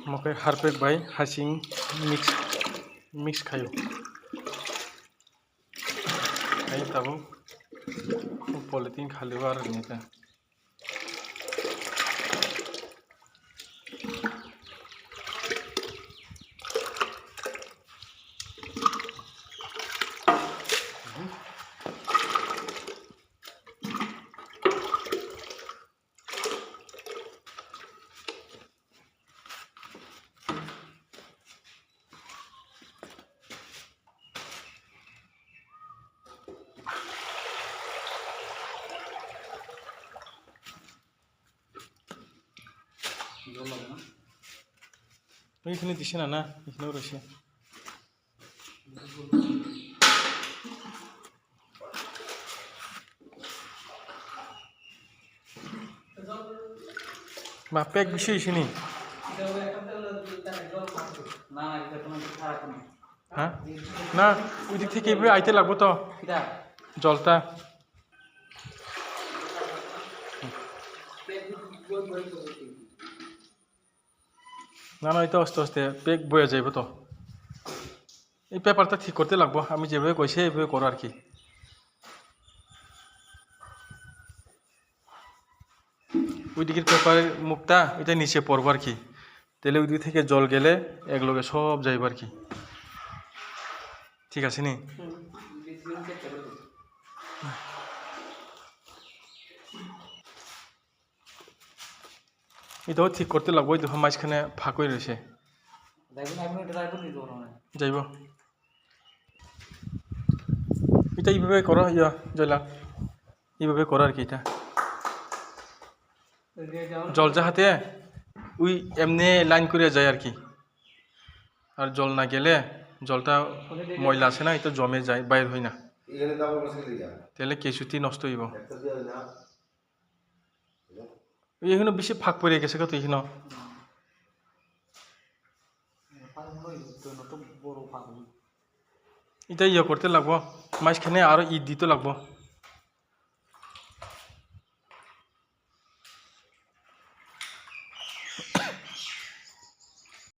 मके Harpic bye हासिं mix खायो आई तब पॉलिथीन खाली बार नहीं था এইখানে দিছে না না এখানেও রয়েছে বা প্যাক বেশি হয়েছে নি হ্যাঁ না ওই দিক থেকে এভাবে আইতে লাগবো তো জলটা না না এটা আস্তে আস্তে প্যাক বয়ে যাইব তো এই পেপারটা ঠিক করতে লাগবো আমি যেভাবে কইছে এইভাবে করো আর কি ওই দিকের পেপারের মুখটা এটা নিচে পড়বো আর কি তাহলে ওই দিক থেকে জল গেলে একলগে সব যাইব আর কি ঠিক আছে নি এটাও ঠিক করতে লাগবো দেখো মাঝখানে ফাঁক হয়ে রয়েছে যাইব এটা এইভাবে করো ইয়া জয়লা এইভাবে করো আর কি এটা জল যাহাতে ওই এমনি লাইন করে যায় আর কি আর জল না গেলে জলটা ময়লা আছে না এটা জমে যায় বাইর হয় না তাহলে কেঁচুতি নষ্ট হইব এখানে বেশি ফাঁক পড়ে গেছে কত এখানে এটা ইয়ে করতে লাগবো মাঝখানে আরো ইট দিতে লাগবো